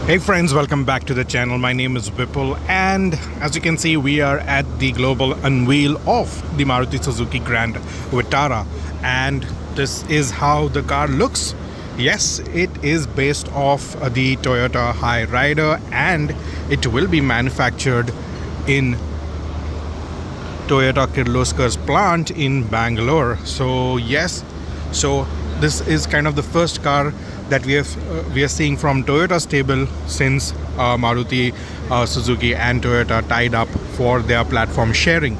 Hey friends, welcome back to the channel. My name is Vipul, and as you can see, we are at the global unveil of the Maruti Suzuki Grand Vitara, and this is how the car looks. Yes, it is based off the Toyota Hyryder, and it will be manufactured in Toyota Kirloskar's plant in Bangalore. So yes, so this is kind of the first car that we are seeing from Toyota stable since Maruti Suzuki and Toyota tied up for their platform sharing.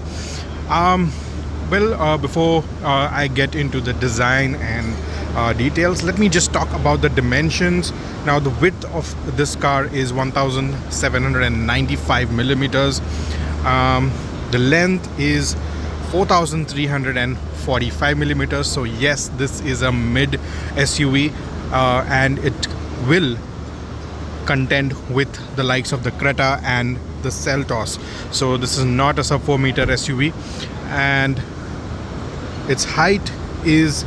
Before I get into the design and details, let me just talk about the dimensions. Now, the width of this car is 1795 millimeters. The length is 4345 millimeters. So yes, this is a mid SUV, and it will contend with the likes of the Creta and the Seltos. So this is not a sub 4 meter SUV, and its height is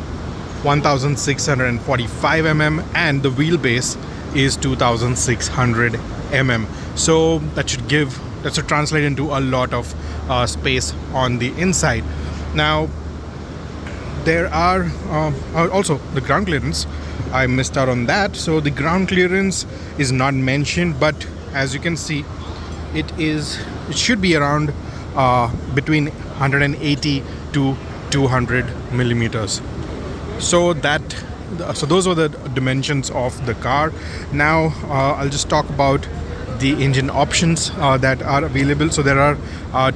1645 mm and the wheelbase is 2600 mm. So that should translate into a lot of space on the inside. Now, there are also the ground clearance. I missed out on that. So the ground clearance is not mentioned, but as you can see, it should be around between 180 to 200 millimeters. So those are the dimensions of the car. Now I'll just talk about the engine options that are available. So there are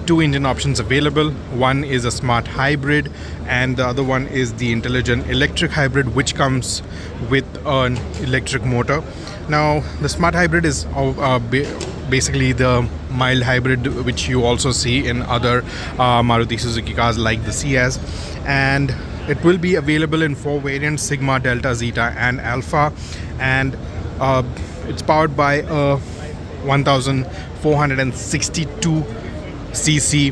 two engine options available. One is a smart hybrid, and the other one is the intelligent electric hybrid, which comes with an electric motor. Now, the smart hybrid is basically the mild hybrid, which you also see in other Maruti Suzuki cars like the Ciaz, and it will be available in four variants: Sigma, Delta, Zeta and Alpha, and it's powered by a 1462 cc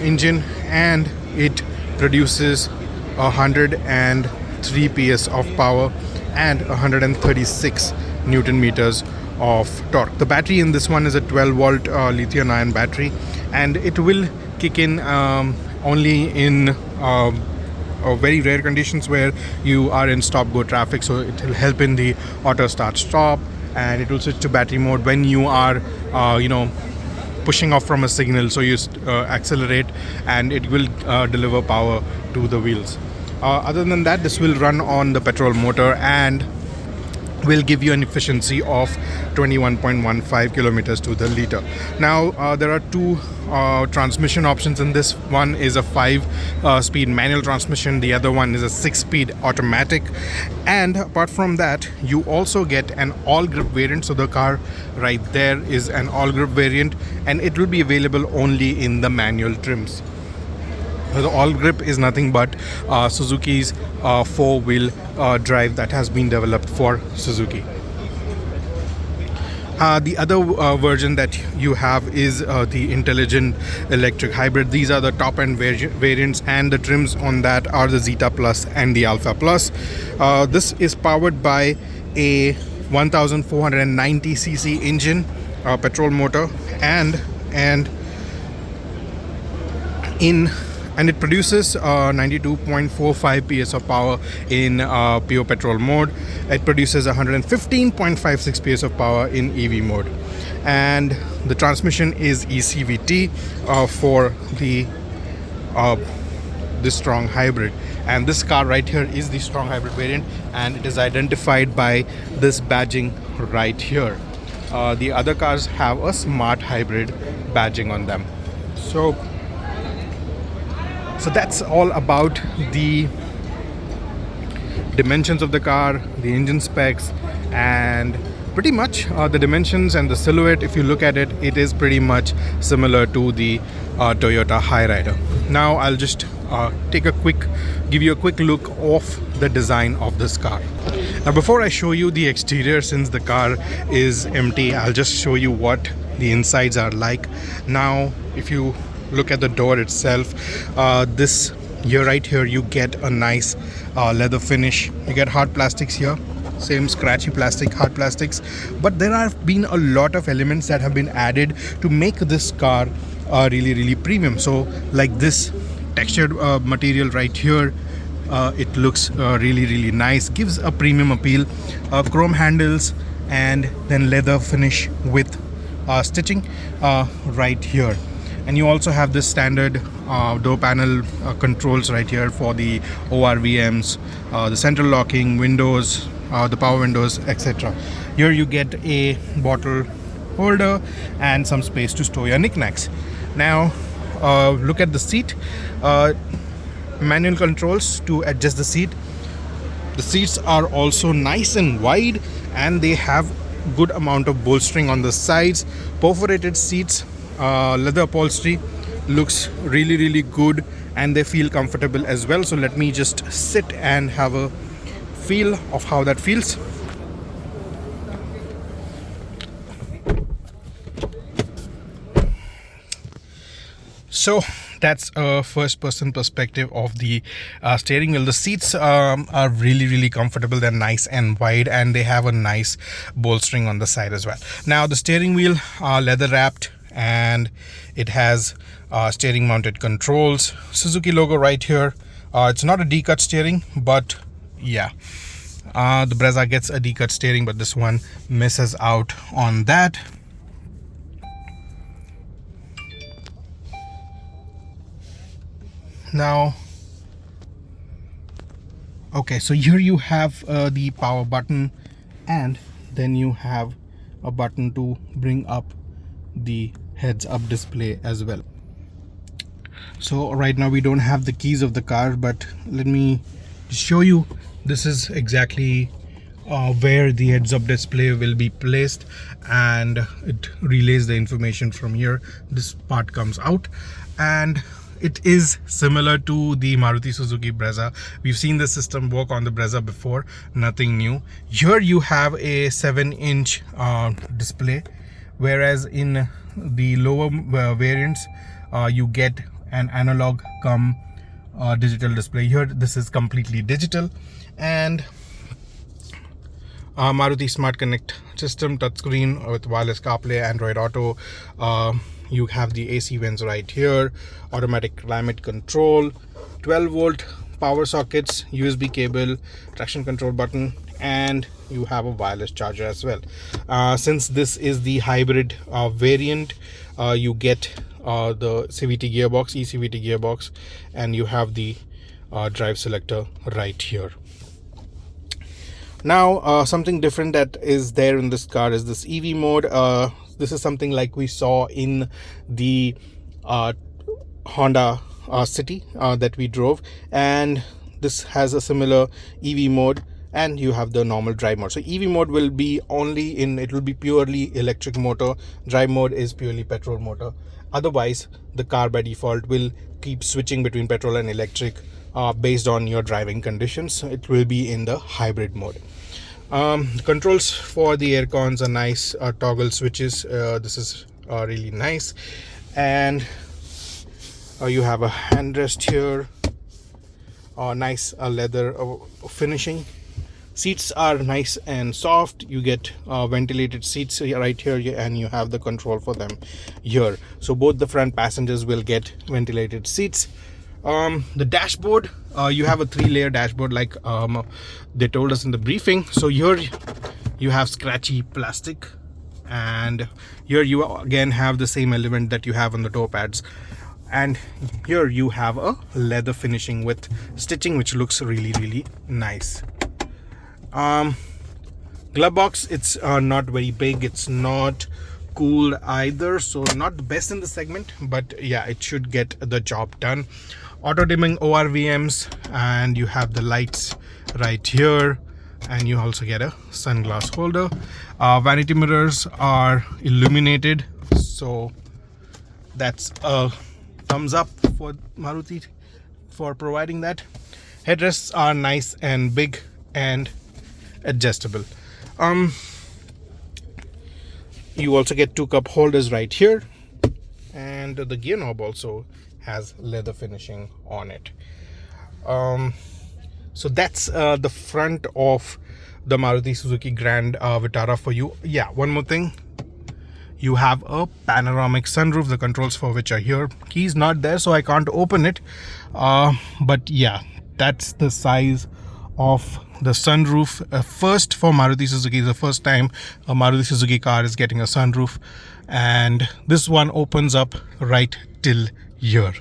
engine, and it produces 103 PS of power and 136 Newton meters of torque. The battery in this one is a 12 volt lithium ion battery, and it will kick in only in very rare conditions where you are in stop go traffic. So it will help in the auto start stop, and it will switch to battery mode when you are pushing off from a signal. So you accelerate, and it will deliver power to the wheels. Other than that, this will run on the petrol motor and will give you an efficiency of 21.15 kilometers to the liter. Now, there are two transmission options in this. One is a 5-speed manual transmission. The other one is a 6-speed automatic. And apart from that, you also get an all-grip variant. So the car right there is an all-grip variant, and it will be available only in the manual trims. The all grip is nothing but Suzuki's four-wheel drive that has been developed for Suzuki. The other version that you have is the intelligent electric hybrid. These are the top end variants, and the trims on that are the Zeta Plus and the Alpha Plus. This is powered by a 1490 cc engine, petrol motor, and it produces 92.45 PS of power in pure petrol mode. It produces 115.56 PS of power in EV mode. And the transmission is ECVT for the strong hybrid. And this car right here is the strong hybrid variant, and it is identified by this badging right here. The other cars have a smart hybrid badging on them. So that's all about the dimensions of the car, the engine specs, and pretty much the dimensions and the silhouette. If you look at it, it is pretty much similar to the Toyota Hyryder. Now I'll just give you a quick look of the design of this car. Now, before I show you the exterior, since the car is empty, I'll just show you what the insides are like. Now, if you look at the door itself, right here you get a nice leather finish. You get hard plastics here, same scratchy plastic, hard plastics, but there have been a lot of elements that have been added to make this car really premium. So like this textured material right here, it looks really nice, gives a premium appeal. Chrome handles and then leather finish with stitching right here. And you also have this standard door panel controls right here for the ORVMs, the central locking, windows, the power windows, etc. Here you get a bottle holder and some space to store your knickknacks. Now look at the seat. Manual controls to adjust the seat. The seats are also nice and wide, and they have good amount of bolstering on the sides. Perforated seats, leather upholstery, looks really good, and they feel comfortable as well. So let me just sit and have a feel of how that feels. So that's a first person perspective of the steering wheel. The seats are really comfortable. They're nice and wide, and they have a nice bolstering on the side as well. Now the steering wheel leather wrapped, and it has steering mounted controls, Suzuki logo right here. It's not a D-cut steering, but yeah, the Brezza gets a D-cut steering, but this one misses out on that. Now, okay, so here you have the power button, and then you have a button to bring up the heads up display as well. So right now we don't have the keys of the car, but let me show you. This is exactly where the heads up display will be placed, and it relays the information from here. This part comes out, and it is similar to the Maruti Suzuki Brezza. We've seen the system work on the Brezza before, nothing new. Here you have a 7-inch display, whereas in the lower variants you get an analog cum digital display. Here this is completely digital. And Maruti Smart Connect system, touchscreen with wireless CarPlay, Android Auto. You have the AC vents right here, automatic climate control, 12-volt power sockets, USB cable, traction control button, and you have a wireless charger as well. Since this is the hybrid variant, you get the CVT gearbox, eCVT gearbox, and you have the drive selector right here. Now something different that is there in this car is this EV mode. This is something like we saw in the Honda City that we drove, and this has a similar EV mode, and you have the normal drive mode. So EV mode will be only in, it will be purely electric motor. Drive mode is purely petrol motor. Otherwise the car by default will keep switching between petrol and electric based on your driving conditions. It will be in the hybrid mode. Controls for the air cons are nice, toggle switches. This is really nice, and you have a handrest here, nice leather finishing. Seats are nice and soft. You get ventilated seats right here, and you have the control for them here. So both the front passengers will get ventilated seats. The dashboard, you have a 3-layer dashboard like they told us in the briefing. So here you have scratchy plastic, and here you again have the same element that you have on the door pads, and here you have a leather finishing with stitching, which looks really nice. Glove box, it's not very big, it's not cooled either, so not the best in the segment, but yeah, it should get the job done. Auto dimming ORVMs, and you have the lights right here, and you also get a sunglass holder. Vanity mirrors are illuminated, so that's a thumbs up for Maruti for providing that. Headrests are nice and big and adjustable. You also get 2 cup holders right here, and the gear knob also has leather finishing on it. So that's the front of the Maruti Suzuki Grand Vitara for you. Yeah, one more thing. You have a panoramic sunroof, the controls for which are here. Key's not there, so I can't open it. But yeah, that's the size of the sunroof. First for Maruti Suzuki, the first time a Maruti Suzuki car is getting a sunroof. And this one opens up right till here.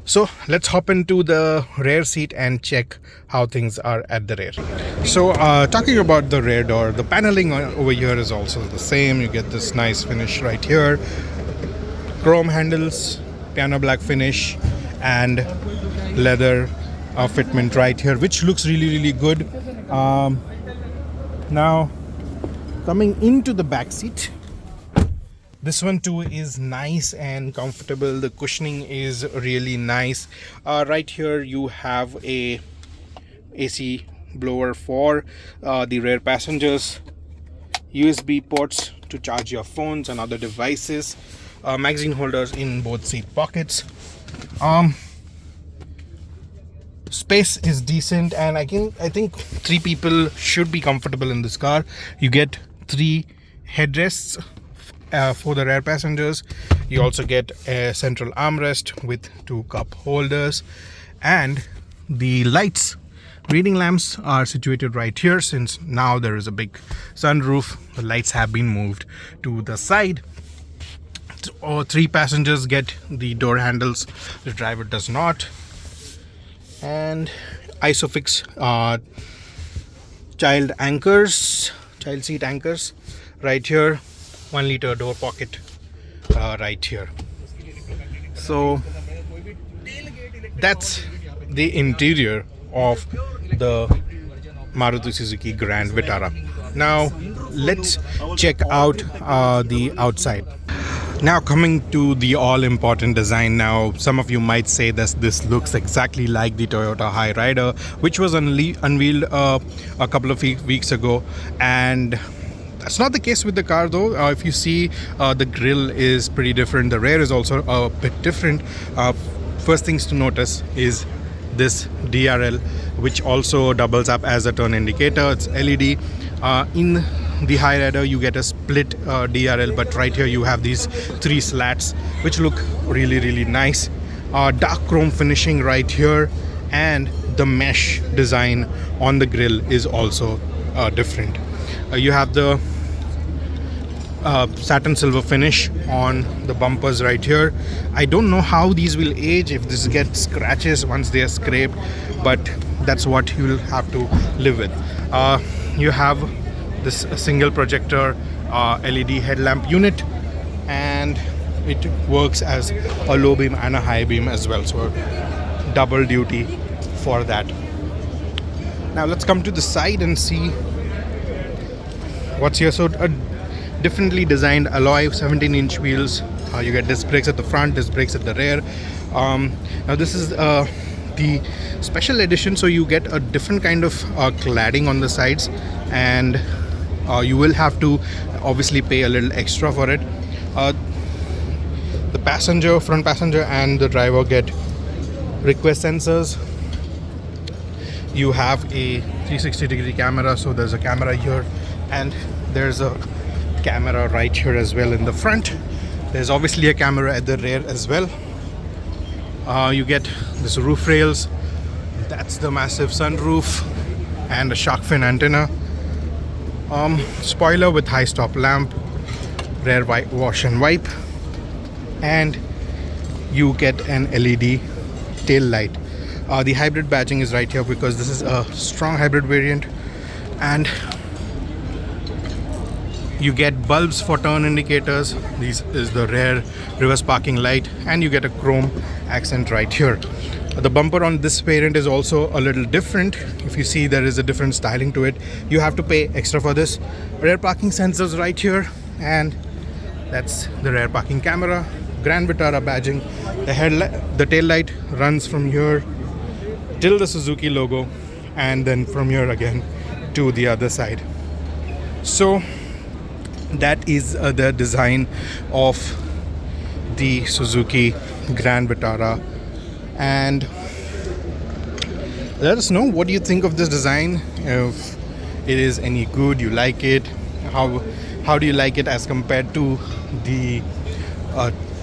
So let's hop into the rear seat and check how things are at the rear. So talking about the rear door, the paneling over here is also the same. You get this nice finish right here. Chrome handles, piano black finish, and leather fitment right here, which looks really good. Now coming into the back seat, this one too is nice and comfortable. The cushioning is really nice. Right here you have a AC blower for the rear passengers, USB ports to charge your phones and other devices, magazine holders in both seat pockets. Space is decent, and I think 3 people should be comfortable in this car. You get 3 headrests for the rear passengers. You also get a central armrest with 2 cup holders, and the lights, reading lamps, are situated right here. Since now there is a big sunroof, the lights have been moved to the side. 3 passengers get the door handles, the driver does not. And Isofix child seat anchors right here. 1 liter door pocket right here. So that's the interior of the Maruti Suzuki Grand Vitara. Now let's check out the outside. Now coming to the all-important design. Now some of you might say that this looks exactly like the Toyota Hyryder, which was unveiled a couple of weeks ago, and that's not the case with the car though. If you see, the grille is pretty different. The rear is also a bit different. First things to notice is this DRL, which also doubles up as a turn indicator. It's LED. In the Hyryder you get a split DRL, but right here you have these 3 slats which look really nice. Dark chrome finishing right here, and the mesh design on the grille is also different. You have the satin silver finish on the bumpers right here. I don't know how these will age, if this gets scratches once they are scraped, but that's what you will have to live with. You have this single projector LED headlamp unit, and it works as a low beam and a high beam as well, so double duty for that. Now let's come to the side and see what's here. So a differently designed alloy 17-inch wheels. You get disc brakes at the front, disc brakes at the rear. Now this is the special edition, so you get a different kind of cladding on the sides, and you will have to obviously pay a little extra for it. The front passenger and the driver get request sensors. You have a 360-degree camera, so there's a camera here, and there's a camera right here as well in the front. There's obviously a camera at the rear as well. You get this roof rails, that's the massive sunroof, and a shark fin antenna. Spoiler with high stop lamp, rear wash and wipe, and you get an LED tail light. The hybrid badging is right here because this is a strong hybrid variant, and you get bulbs for turn indicators. This is the rear reverse parking light, and you get a chrome accent right here. The bumper on this variant is also a little different. If you see, there is a different styling to it. You have to pay extra for this. Rear parking sensors right here, and that's the rear parking camera. Grand Vitara badging. The tail light runs from here till the Suzuki logo, and then from here again to the other side. So that is the design of the Suzuki Grand Vitara. And let us know what do you think of this design. If it is any good, you like it, how do you like it as compared to the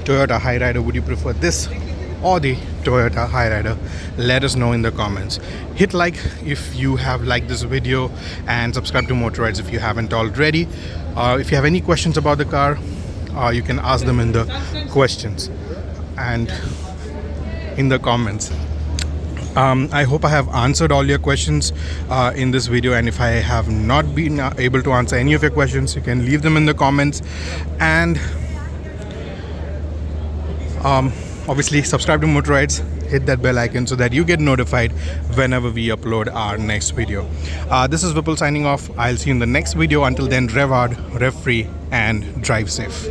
Toyota Hyryder. Would you prefer this or the Toyota Hyryder? Let us know in the comments. Hit like if you have liked this video, and subscribe to Motoroids if you haven't already. If you have any questions about the car, you can ask them in the questions and in the comments. I hope I have answered all your questions in this video, and if I have not been able to answer any of your questions, you can leave them in the comments. And obviously subscribe to Motoroids, hit that bell icon so that you get notified whenever we upload our next video. This is Vipul signing off. I'll see you in the next video. Until then, rev hard, rev free, and drive safe.